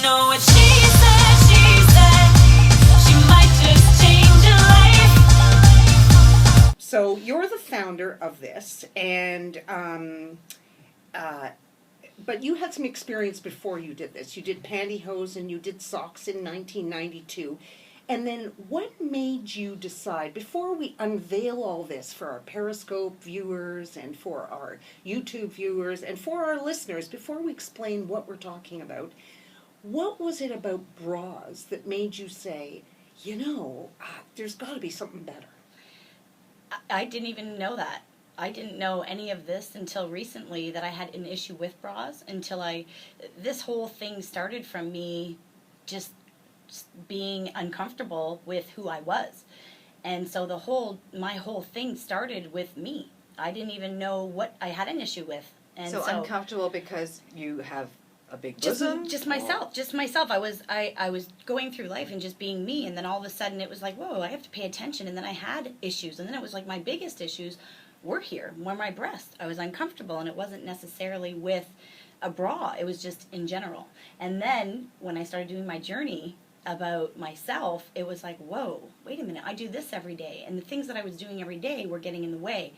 know what she said, she might just change your life. So you're the founder of this, and but you had some experience before you did this. You did pantyhose and you did socks in 1992. And then what made you decide, before we unveil all this for our Periscope viewers and for our YouTube viewers and for our listeners, before we explain what we're talking about, what was it about bras that made you say, there's got to be something better? I didn't even know that. I didn't know any of this until recently, that I had an issue with bras, this whole thing started from me just being uncomfortable with who I was. And so my whole thing started with me. I didn't even know what I had an issue with. And so uncomfortable because you have a big bosom? Just myself. I was going through life and just being me, and then all of a sudden it was like, whoa, I have to pay attention. And then I had issues, and then it was like my biggest issues were my breasts. I was uncomfortable, and it wasn't necessarily with a bra. It was just in general. And then when I started doing my journey about myself, it was like, whoa, wait a minute, I do this every day, and the things that I was doing every day were getting in the way.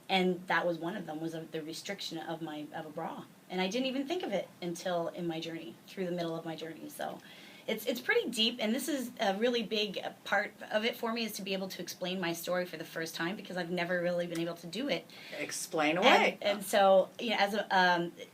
And that was one of them, was the restriction of a bra. And I didn't even think of it until in my journey, through the middle of my journey. So it's pretty deep, and this is a really big part of it for me, is to be able to explain my story for the first time, because I've never really been able to do it. Explain away. And so, as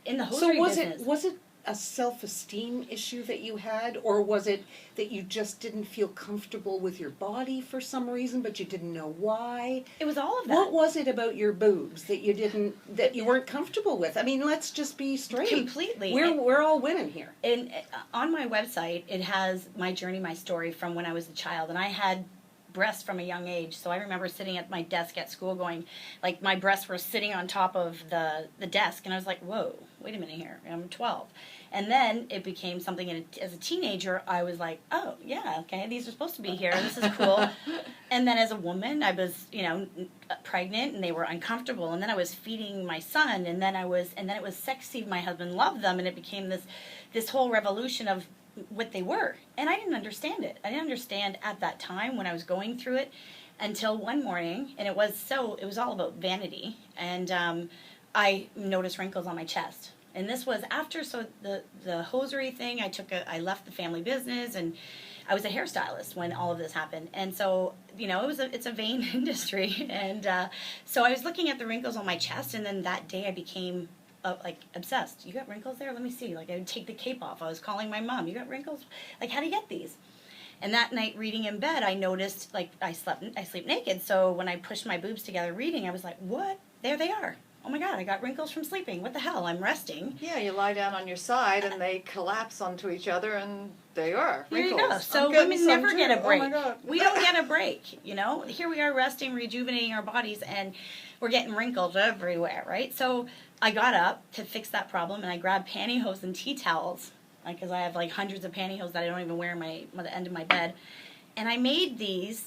in the hosiery business. So was it a self-esteem issue that you had, or was it that you just didn't feel comfortable with your body for some reason, but you didn't know why? It was all of that. What was it about your boobs that you weren't comfortable with? I mean, let's just be straight. Completely. We're all women here. And on my website, it has my journey, my story from when I was a child, and I had breasts from a young age. So I remember sitting at my desk at school going, like, my breasts were sitting on top of the desk, and I was like, whoa, wait a minute here, I'm 12. And then it became something, as a teenager, I was like, oh, yeah, okay, these are supposed to be here, this is cool. And then as a woman, I was, pregnant, and they were uncomfortable, and then I was feeding my son, and then it was sexy, my husband loved them, and it became this whole revolution of what they were. And I didn't understand it. I didn't understand at that time when I was going through it, until one morning, and it was all about vanity, and I noticed wrinkles on my chest. And this was after, the hosiery thing, I left the family business, and I was a hairstylist when all of this happened. And so, it's a vain industry. And so I was looking at the wrinkles on my chest, and then that day I became obsessed. You got wrinkles there? Let me see. Like, I would take the cape off. I was calling my mom. You got wrinkles? Like, how do you get these? And that night, reading in bed, I noticed, I sleep naked. So when I pushed my boobs together reading, I was like, what? There they are. Oh my God, I got wrinkles from sleeping. What the hell? I'm resting. Yeah, you lie down on your side and they collapse onto each other, and they are wrinkles. There you go. So women never get a break. Oh my God. We don't get a break, Here we are resting, rejuvenating our bodies, and we're getting wrinkles everywhere, right? So I got up to fix that problem, and I grabbed pantyhose and tea towels, because I have hundreds of pantyhose that I don't even wear in the end of my bed. And I made this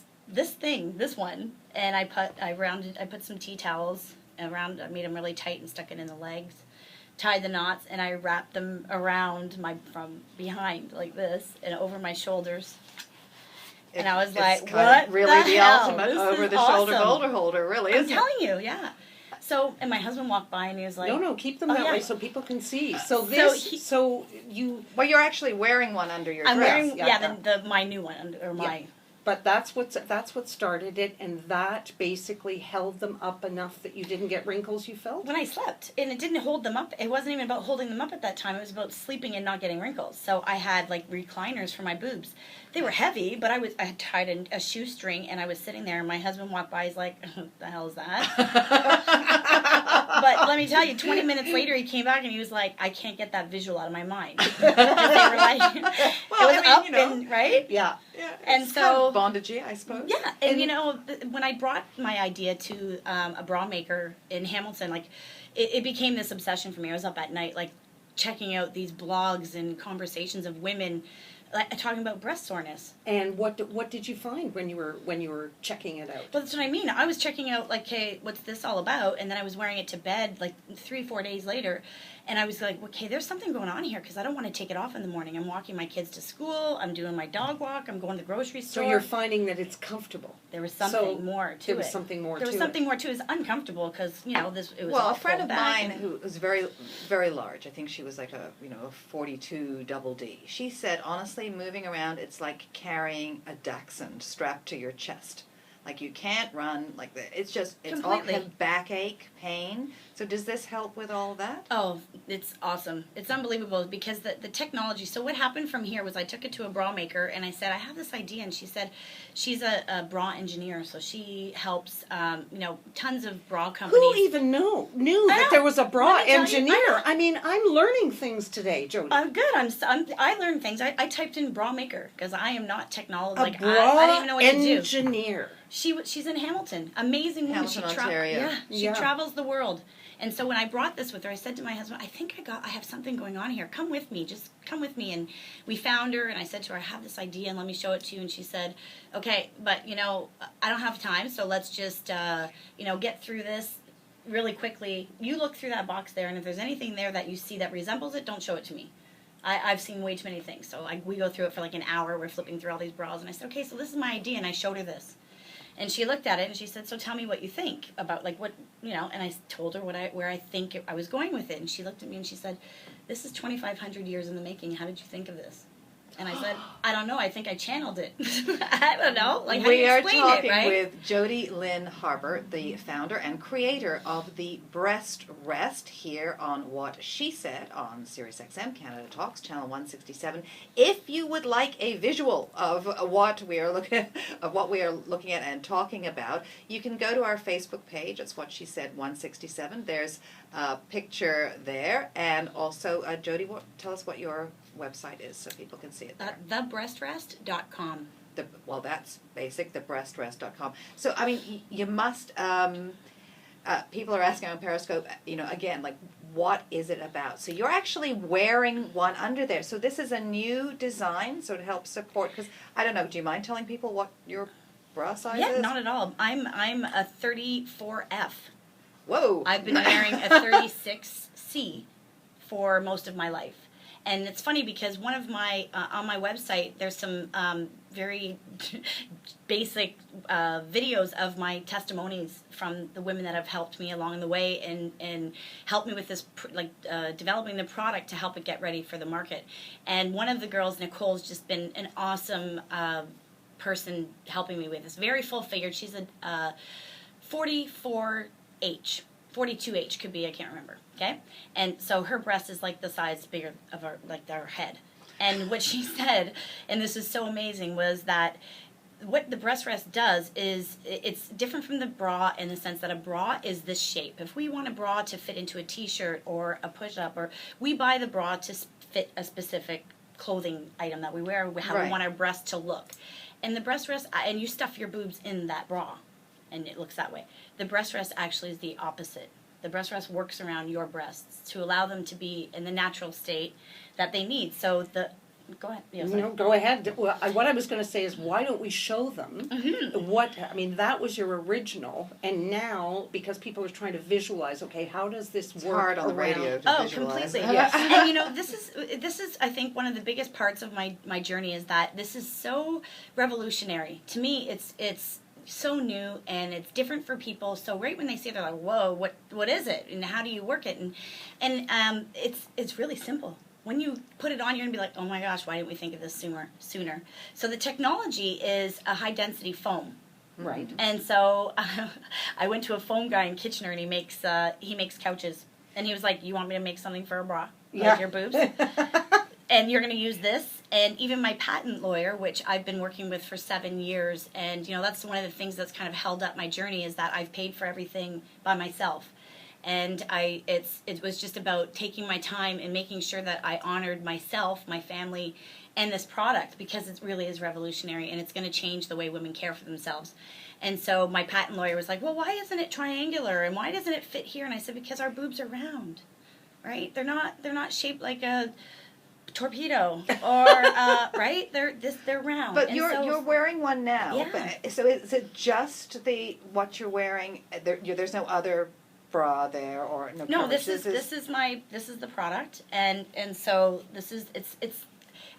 one, and I put some tea towels around, I made them really tight and stuck it in the legs, tied the knots, and I wrapped them around from behind like this and over my shoulders. And I was like, what really the hell? ultimate over-the-shoulder boulder holder, really, isn't it? I'm telling you, yeah. So, and my husband walked by, and he was like... No, keep them that way so people can see. So Well, you're actually wearing one under your dress. I'm wearing, my new one, or my... Yeah. But that's what started it, and that basically held them up enough that you didn't get wrinkles you felt? When I slept. And it didn't hold them up. It wasn't even about holding them up at that time. It was about sleeping and not getting wrinkles. So I had, recliners for my boobs. They were heavy, but I had tied a shoestring, and I was sitting there, and my husband walked by. He's like, what the hell is that? But let me tell you, 20 minutes later, he came back, and he was like, I can't get that visual out of my mind. Because they were right? Yeah. And it's so... kind of bondagey, I suppose. Yeah, and when I brought my idea to a bra maker in Hamilton, it became this obsession for me. I was up at night, checking out these blogs and conversations of women like talking about breast soreness. And what did you find when you were checking it out? Well, that's what I mean. I was checking out, like, hey, what's this all about? And then I was wearing it to bed, like, 3-4 days later. And I was like, okay, there's something going on here because I don't want to take it off in the morning. I'm walking my kids to school. I'm doing my dog walk. I'm going to the grocery store. So you're finding that it's comfortable. There was something more to it. There was something more to it. There was something more to it. It was uncomfortable because, it was Well, all a friend pulled of back mine and- who was very, very large, I think she was like a 42 double D. She said, honestly, moving around, it's like carrying a dachshund strapped to your chest. Like you can't run like that. It's all Completely. kind of backache, pain. So does this help with all of that? Oh, it's awesome. It's unbelievable because the technology. So what happened from here was I took it to a bra maker and I said, I have this idea. And she said, she's a bra engineer. So she helps, tons of bra companies. Who even knew I that know. there was a bra Let me tell you, engineer? I know. I mean, I'm learning things today, Jody. Good. I learned things. I typed in bra maker because I am not technology. A Like bra I didn't even know what to do. engineer. She's in Hamilton. Amazing woman. Hamilton, Ontario. She Yeah. travels the world. And so when I brought this with her, I said to my husband, I think I have something going on here. Come with me. Just come with me. And we found her and I said to her, I have this idea and let me show it to you. And she said, okay, but I don't have time. So let's just, get through this really quickly. You look through that box there. And if there's anything there that you see that resembles it, don't show it to me. I've seen way too many things. So we go through it for like an hour. We're flipping through all these bras. And I said, okay, so this is my idea. And I showed her this. And she looked at it and she said, so tell me what you think about like what, and I told her where I think I was going with it. And she looked at me and she said, this is 2,500 years in the making. How did you think of this? And I said, I don't know. I think I channeled it. I don't know. Like, how do We you are explain talking it, right? with Jody Lynn Harbour, the founder and creator of the Breast Rest, here on What She Said on SiriusXM Canada Talks, channel 167. If you would like a visual of what we are looking at and talking about, you can go to our Facebook page. It's What She Said 167. There's a picture there, and also Jody, tell us what your website is so people can see it there. Thebreastrest.com. That's basic, thebreastrest.com. So, I mean, you must, people are asking on Periscope, again, like, what is it about? So you're actually wearing one under there. So this is a new design, so to help support, because, I don't know, do you mind telling people what your bra size is? Yeah, not at all. I'm a 34F. Whoa. I've been wearing a 36C for most of my life. And it's funny because one of my, on my website, there's some very basic videos of my testimonies from the women that have helped me along the way and helped me with this, developing the product to help it get ready for the market. And one of the girls, Nicole's just been an awesome person helping me with this. Very full-figured. She's a 44H. 42H could be, I can't remember, okay? And so her breast is like the size bigger of our head. And what she said, and this is so amazing, was that what the breast rest does is it's different from the bra in the sense that a bra is this shape. If we want a bra to fit into a t-shirt or a push-up, or we buy the bra to fit a specific clothing item that we wear, how we Right. want our breast to look. And the breast rest, and you stuff your boobs in that bra, and it looks that way. The breast rest actually is the opposite. The breast rest works around your breasts to allow them to be in the natural state that they need. So go ahead. Yeah, sorry. No, go ahead. Well, what I was going to say is, why don't we show them that was your original, and now, because people are trying to visualize, okay, how does this It's work hard on the around? radio to visualize. Completely. Yes. And this is I think one of the biggest parts of my journey is that this is so revolutionary. To me, it's so new and it's different for people. So right when they see it, they're like, "Whoa, what is it? And how do you work it?" And it's really simple. When you put it on, you're gonna be like, "Oh my gosh, why didn't we think of this sooner?" So the technology is a high density foam. Right. And so I went to a foam guy in Kitchener, and he makes couches. And he was like, "You want me to make something for a bra? Yeah. Like your boobs?" And you're going to use this. And even my patent lawyer, which I've been working with for 7 years, and that's one of the things that's kind of held up my journey, is that I've paid for everything by myself. And it was just about taking my time and making sure that I honored myself, my family, and this product, because it really is revolutionary and it's going to change the way women care for themselves. And so my patent lawyer was like, "Well, why isn't it triangular and why doesn't it fit here?" And I said, "Because our boobs are round, right? They're not shaped like a torpedo or right, they're round. But And you're wearing one now. Yeah. But, so is it just what you're wearing? There's no other bra there or no. No, coverage. this is the product, and so this is it's.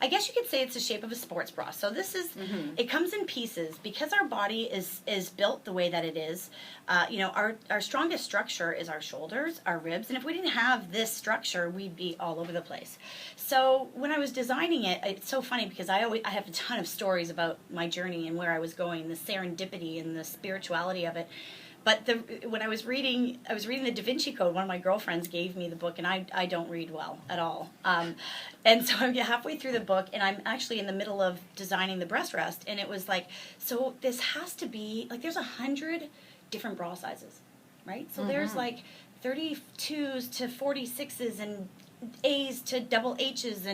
I guess you could say it's the shape of a sports bra. So this is it comes in pieces because our body is built the way that it is. Our strongest structure is our shoulders, our ribs, and if we didn't have this structure, we'd be all over the place. So when I was designing it, it's so funny because I have a ton of stories about my journey and where I was going, the serendipity and the spirituality of it. But when I was reading the Da Vinci Code. One of my girlfriends gave me the book, and I don't read well at all. And so I'm halfway through the book, and I'm actually in the middle of designing the breast rest, and it was like, so this has to be like there's 100 different bra sizes, right? So there's like 32s to 46s and A's to double H's,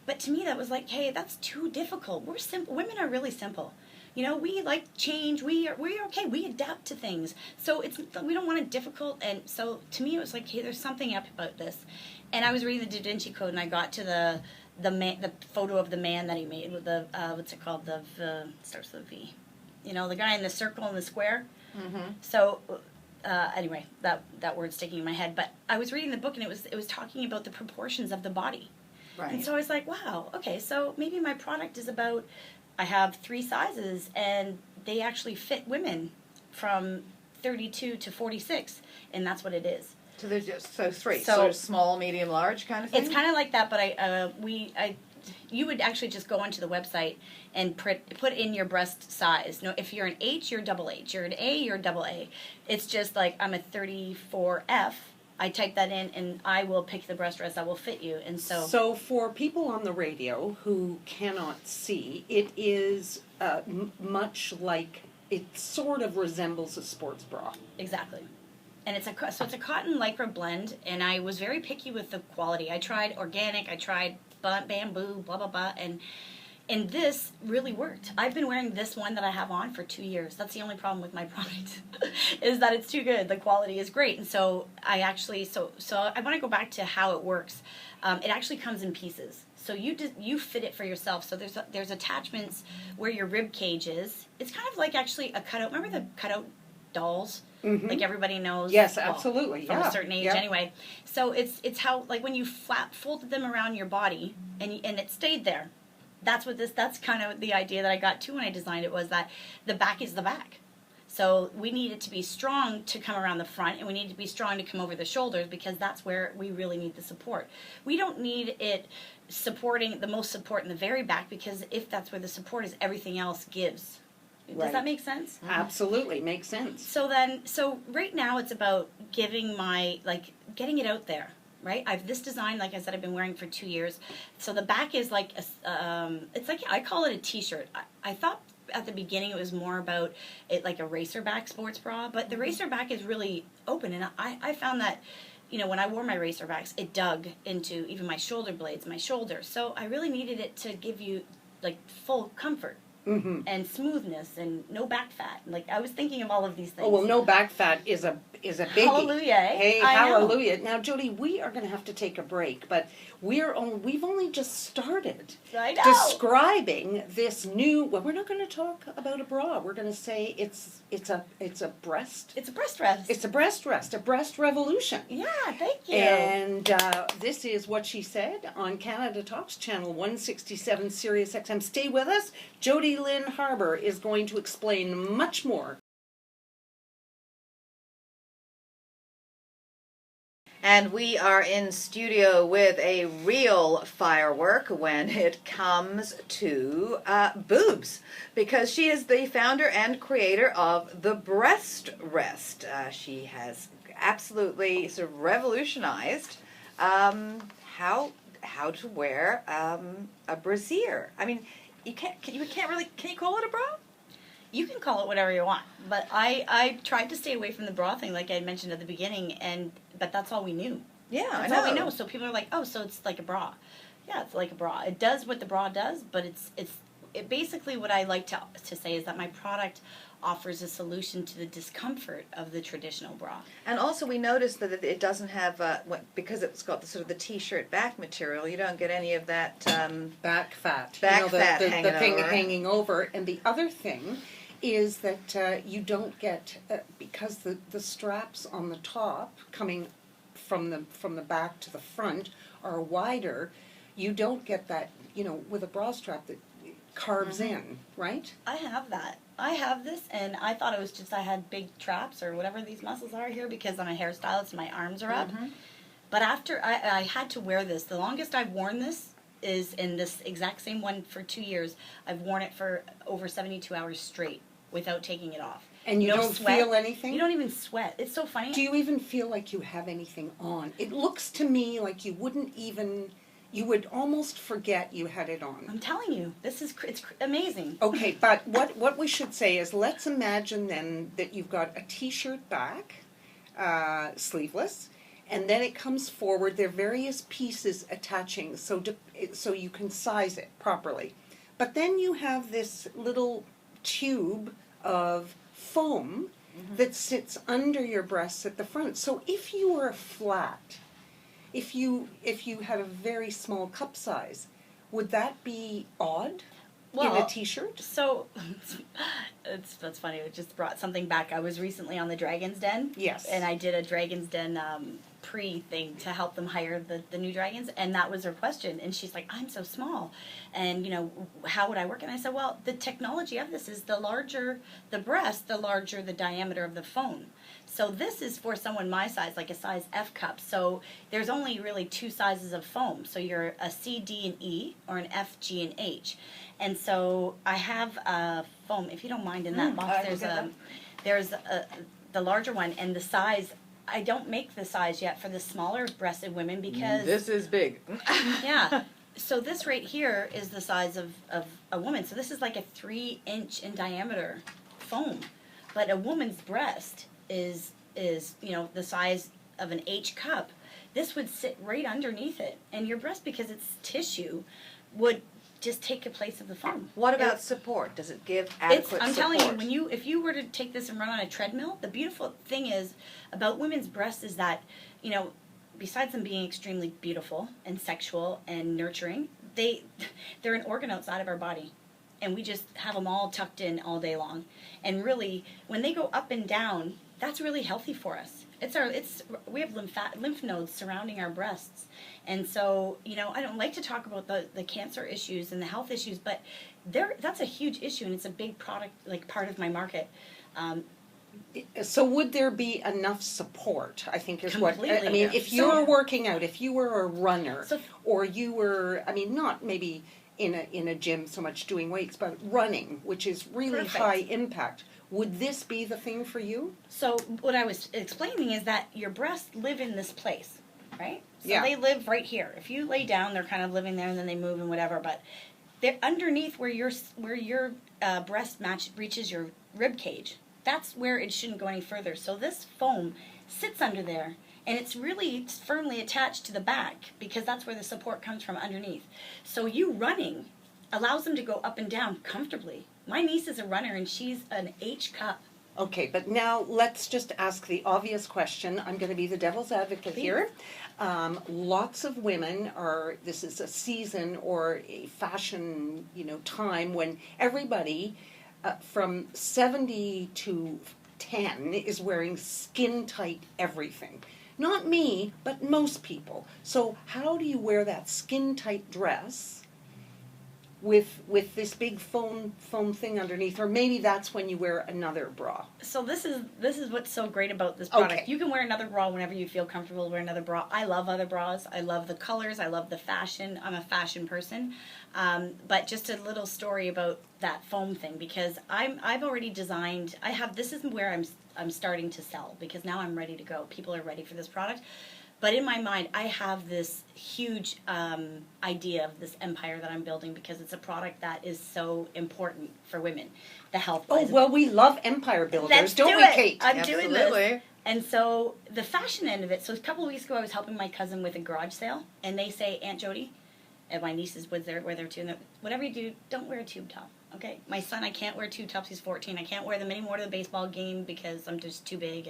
but to me that was like, hey, that's too difficult. We're simple. Women are really simple. We like change. We're okay. We adapt to things. So we don't want it difficult. And so to me, it was like, hey, there's something up about this. And I was reading the Da Vinci Code, and I got to the photo of the man that he made with the what's it called? The starts with a V. The guy in the circle and the square. Mm-hmm. So anyway, that word's sticking in my head. But I was reading the book, and it was talking about the proportions of the body. Right. And so I was like, wow, okay, so maybe my product is about. I have 3 sizes, and they actually fit women from 32 to 46, and that's what it is. So there's just 3, sort of small, medium, large kind of thing? It's kind of like that, but you would actually just go onto the website and put in your breast size. No, if you're an H, you're double H. You're an A, you're double A. It's just like I'm a 34F. I type that in, and I will pick the breast rest that will fit you. And so for people on the radio who cannot see, it is much like, it sort of resembles a sports bra. Exactly. And it's a cotton lycra blend, and I was very picky with the quality. I tried organic, I tried bamboo, blah, blah, blah, and this really worked. I've been wearing this one that I have on for 2 years. That's the only problem with my product, is that it's too good. The quality is great. And so I actually, so I want to go back to how it works. It actually comes in pieces. So you fit it for yourself. So there's attachments where your rib cage is. It's kind of like actually a cutout. Remember the cutout dolls? Mm-hmm. Like everybody knows. Yes, absolutely. From a certain age anyway. So it's how, like when you folded them around your body and it stayed there. That's kind of the idea that I got to when I designed it, was that the back is the back. So we need it to be strong to come around the front, and we need it to be strong to come over the shoulders, because that's where we really need the support. We don't need it supporting the most support in the very back, because if that's where the support is, everything else gives. Does that make sense? Mm-hmm. Absolutely, makes sense. So right now it's about getting it out there. Right, I've this design, like I said, I've been wearing for 2 years. So the back is like it's like, I call it a T-shirt. I thought at the beginning it was more about it like a racer back sports bra, but the racer back is really open, and I found that when I wore my racer backs, it dug into even my shoulder blades, my shoulders. So I really needed it to give you like full comfort. Mm-hmm. And smoothness and no back fat. Like I was thinking of all of these things. Oh well, no back fat is a biggie. Hallelujah! Eh? Hey, hallelujah! Now, Jody, we are going to have to take a break, but we've only just started describing this new. Well, we're not going to talk about a bra. We're going to say it's a breast. It's a breast rest. It's a breast rest. A breast revolution. Yeah, thank you. And this is What She Said on Canada Talks, channel 167, SiriusXM. Stay with us. Jody Lynn Harbour is going to explain much more. And we are in studio with a real firework when it comes to boobs, because she is the founder and creator of the Breast Rest. She has absolutely sort of revolutionized how to wear a brassiere. I mean, can you call it a bra? You can call it whatever you want, but I tried to stay away from the bra thing, like I mentioned at the beginning, but that's all we knew. Yeah, that's all we know. So people are like, oh, so it's like a bra. Yeah, it's like a bra. It does what the bra does, but it basically what I like to say is that my product offers a solution to the discomfort of the traditional bra. And also, we noticed that it doesn't have because it's got the sort of the t-shirt back material. You don't get any of that. Back fat. Back the, fat the, hanging the thing over. hanging over. And the other thing is that you don't get, because the straps on the top coming from the back to the front are wider, you don't get that, with a bra strap that carves in, right? I have that. I have this, and I thought it was just I had big traps or whatever these muscles are here because I'm a hairstylist and my arms are up. But after I had to wear this, the longest I've worn this is in this exact same one for 2 years. I've worn it for over 72 hours straight without taking it off. And you No don't sweat. feel anything? You don't even sweat. It's so funny. Do you even feel like you have anything on? It looks to me like you would almost forget you had it on. I'm telling you, it's amazing. Okay, but what we should say is, let's imagine then that you've got a t-shirt back, sleeveless, and then it comes forward. There are various pieces attaching, so you can size it properly. But then you have this little tube of foam that sits under your breasts at the front. So if you were flat, if you had a very small cup size, would that be odd in a t-shirt? So that's funny. It just brought something back. I was recently on the Dragon's Den. Yes. And I did a Dragon's Den pre-thing to help them hire the new dragons, and that was her question. And she's like, I'm so small, and how would I work? And I said, well, the technology of this is the larger the breast, the larger the diameter of the foam. So this is for someone my size, like a size F cup. So there's only really 2 sizes of foam. So you're a C, D, and E, or an F, G, and H. And so I have a foam, if you don't mind, in that box. There's the larger one, and the size. I don't make the size yet for the smaller breasted women because This is big. yeah. So this right here is the size of a woman. So this is like a 3-inch in diameter foam, but a woman's breast is the size of an H cup. This would sit right underneath it, and your breast, because it's tissue, would just take the place of the foam. What about support? Does it give adequate I'm support? telling you, if you were to take this and run on a treadmill, the beautiful thing is about women's breasts is that, besides them being extremely beautiful and sexual and nurturing, they're an organ outside of our body. And we just have them all tucked in all day long. And really, when they go up and down, that's really healthy for us. We have lymph nodes surrounding our breasts. And so, I don't like to talk about the cancer issues and the health issues, but that's a huge issue, and it's a big part of my market. So would there be enough support, I think is what, Completely. if you were working out, if you were a runner, So- or you were, not maybe in a gym so much doing weights, but running, which is really Perfect. high impact, would this be the thing for you? So what I was explaining is that your breasts live in this place, right? So Yeah. they live right here. If you lay down, they're kind of living there, and then they move and whatever. But they're underneath where your breast reaches your rib cage. That's where it shouldn't go any further. So this foam sits under there, and it's really firmly attached to the back because that's where the support comes from underneath. So you running allows them to go up and down comfortably. My niece is a runner, and she's an H cup. Okay, but now let's just ask the obvious question. I'm going to be the devil's advocate here. Lots of women this is a season or a fashion, time when everybody from 70 to 10 is wearing skin-tight everything. Not me, but most people. So how do you wear that skin-tight dress with this big foam thing underneath, or maybe that's when you wear another bra? So this is what's so great about this product. Okay. You can wear another bra whenever you feel comfortable. Wear another bra. I love other bras. I love the colors. I love the fashion. I'm a fashion person. But just a little story about that foam thing, because I've already designed. This is where I'm starting to sell, because now I'm ready to go. People are ready for this product. But in my mind, I have this huge idea of this empire that I'm building, because it's a product that is so important for women, the health. Oh, well, we love empire builders, Let's don't do we, it. Kate? I'm doing this. Absolutely. And so the fashion end of it. So a couple of weeks ago, I was helping my cousin with a garage sale, and they say, Aunt Jody, And my nieces wear their too. And whatever you do, don't wear a tube top. Okay, my son, I can't wear tube tops. He's 14. I can't wear them anymore to the baseball game because I'm just too big.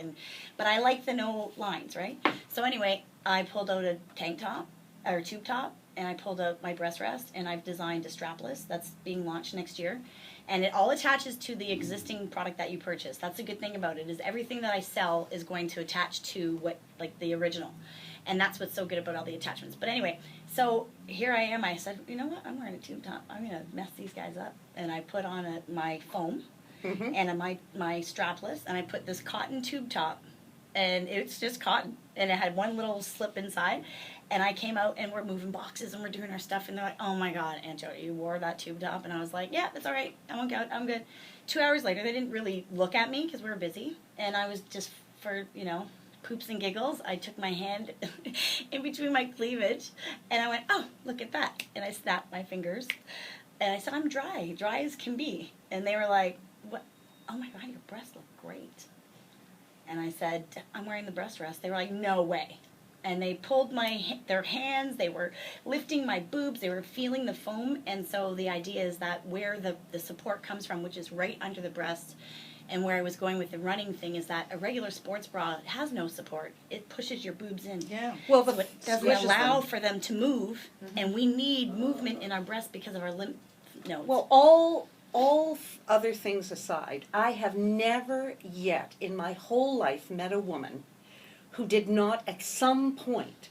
But I like the no lines, right? So anyway, I pulled out a tank top or tube top, and I pulled out my breast rest, and I've designed a strapless that's being launched next year, and it all attaches to the existing product that you purchase. That's the good thing about it, is everything that I sell is going to attach to what, like, the original, and that's what's so good about all the attachments. But anyway, so here I am. I said, you know what? I'm wearing a tube top. I'm gonna mess these guys up, and I put on my foam and my strapless, and I put this cotton tube top, and it's just cotton, and it had one little slip inside. And I came out, and we're moving boxes, and we're doing our stuff, and they're like, oh, my God, Aunt Jody, you wore that tube top. And I was like, yeah, that's all right. I'm good. 2 hours later, they didn't really look at me because we were busy. And I was just, for, poops and giggles, I took my hand in between my cleavage, and I went, oh, look at that. And I snapped my fingers. And I said, I'm dry as can be. And they were like, what? Oh, my God, your breasts look great. And I said, I'm wearing the breast rest. They were like, no way. And they pulled their hands, they were lifting my boobs, they were feeling the foam. And so the idea is that where the support comes from, which is right under the breast, and where I was going with the running thing is that a regular sports bra has no support. It pushes your boobs in. Yeah. Well, So it doesn't allow for them to move, and we need movement in our breast because of our lymph nodes. Well, all other things aside, I have never yet in my whole life met a woman who did not at some point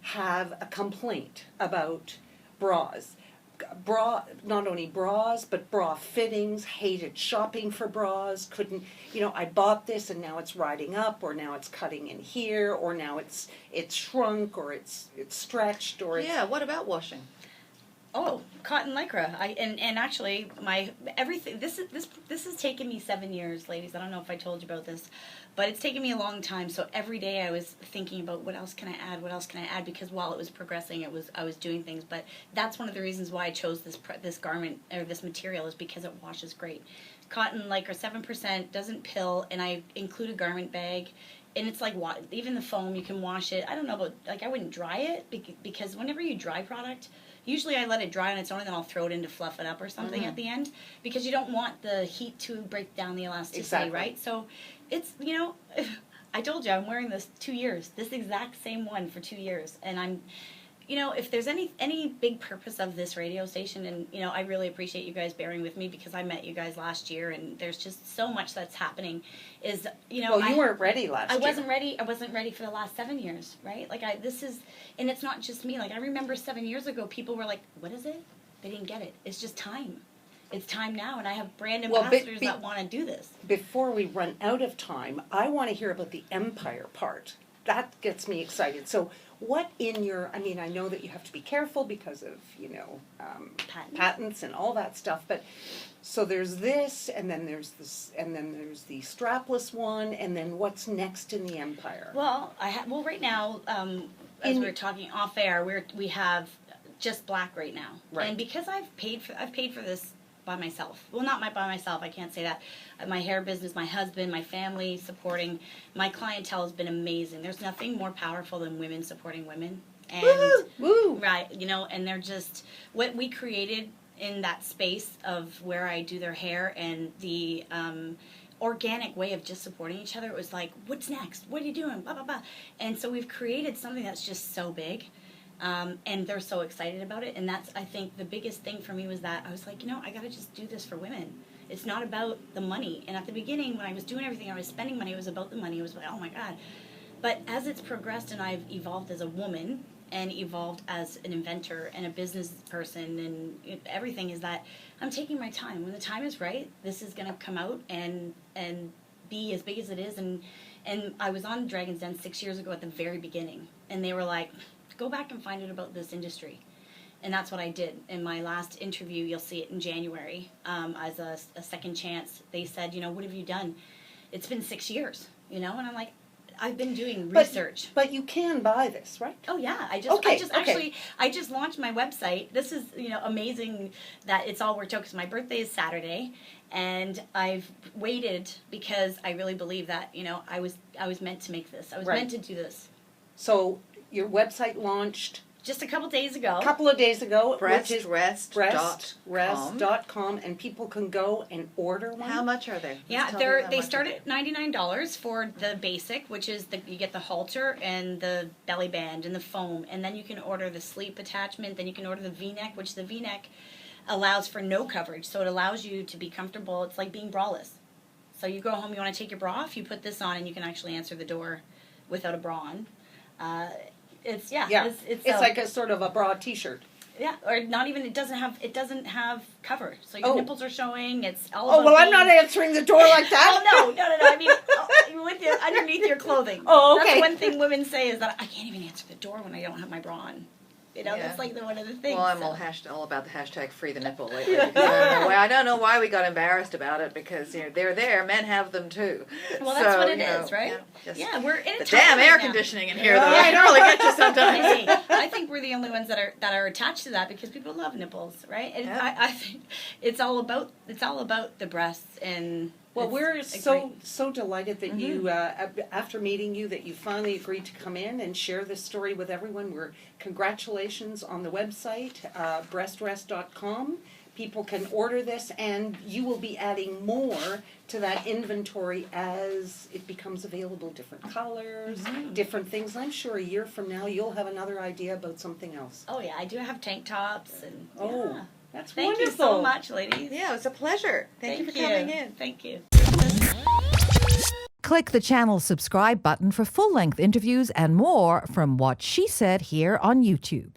have a complaint about bras. Not only bras, but bra fittings, hated shopping for bras, couldn't, I bought this and now it's riding up, or now it's cutting in here, or now it's shrunk, or it's stretched, or it's... Yeah, what about washing? Oh, cotton lycra. And actually everything. This has taken me 7 years, ladies. I don't know if I told you about this, but it's taken me a long time. So every day I was thinking about what else can I add, because while it was progressing, I was doing things. But that's one of the reasons why I chose this garment or this material, is because it washes great. Cotton lycra, 7%, doesn't pill, and I include a garment bag. And it's like, even the foam, you can wash it. I don't know about, I wouldn't dry it, because whenever you dry product, usually I let it dry on its own, and then I'll throw it in to fluff it up or something at the end, because you don't want the heat to break down the elasticity, right? So it's, I told you, I'm wearing this 2 years, this exact same one for 2 years. And I'm, if there's any big purpose of this radio station, and, I really appreciate you guys bearing with me, because I met you guys last year, and there's just so much that's happening, is, Well, you weren't ready last year. I wasn't ready for the last 7 years, right? And it's not just me. I remember 7 years ago, people were like, what is it? They didn't get it. It's just time. It's time now, and I have brand ambassadors that want to do this. Before we run out of time, I want to hear about the empire part. That gets me excited. So what in your, I know that you have to be careful because of, patents and all that stuff, but so there's this, and then there's this, and then there's the strapless one, and then what's next in the empire? Well, right now, as we're talking off air, we have just black right now. Right. And because I've paid for this by myself. Well, not by myself, I can't say that. My hair business, my husband, my family supporting, my clientele has been amazing. There's nothing more powerful than women supporting women. And Woo! right, and they're just what we created in that space of where I do their hair, and the organic way of just supporting each other. It was like, what's next? What are you doing? Blah, blah, blah. And so we've created something that's just so big. And they're so excited about it. And that's, I think, the biggest thing for me was that I was like, I got to just do this for women. It's not about the money. And at the beginning, when I was doing everything, I was spending money, it was about the money. It was like, oh my God. But as it's progressed, and I've evolved as a woman, and evolved as an inventor and a business person, and everything, is that I'm taking my time. When the time is right, this is going to come out and be as big as it is. And I was on Dragon's Den 6 years ago at the very beginning. And they were like, go back and find out about this industry. And that's what I did. In my last interview, you'll see it in January, as a second chance. They said, what have you done? It's been 6 years, and I'm like, I've been doing research. But you can buy this, right? Oh yeah, I just launched my website. This is, amazing that it's all worked out, because my birthday is Saturday, and I've waited because I really believe that, I was meant to make this. I was meant to do this. So your website launched just a couple days ago. A couple of days ago, which is breastrest.com. breastrest.com, and people can go and order one. How much are they? Yeah, Just tell me how they much start are at $99 for the basic, which is you get the halter and the belly band and the foam, and then you can order the sleep attachment. Then you can order the V-neck, which the V-neck allows for no coverage, so it allows you to be comfortable. It's like being braless. So you go home, you want to take your bra off, you put this on, and you can actually answer the door without a bra on. It's like a sort of a bra T-shirt. Yeah, or not even. It doesn't have cover, so your nipples are showing. It's all. Oh about well, I'm being- not answering the door like that. Oh no! I mean, with underneath your clothing. Oh, okay. That's one thing women say is that I can't even answer the door when I don't have my bra on. You know, Yeah. that's like one of the things. Well, I'm all about the hashtag free the nipple lately. Because I don't know why we got embarrassed about it, because they're there. Men have them too. Well, that's So, what it is, right? Yeah, We're in a the time damn right air now. conditioning in here, though. Yeah, I I can really get you sometimes. Hey, I think we're the only ones that are attached to that because people love nipples, right? And Yeah. I think it's all about the breasts and. Well, it's we're a so delighted that you, after meeting you, that you finally agreed to come in and share this story with everyone. Congratulations on the website, breastrest.com. People can order this, and you will be adding more to that inventory as it becomes available, different colors, different things. I'm sure a year from now you'll have another idea about something else. Oh yeah, I do have tank tops and. Oh, Yeah. that's Thank wonderful. you so much, ladies. Yeah, it was a pleasure. Thank you for coming in. Thank you. Click the channel subscribe button for full-length interviews and more from What She Said here on YouTube.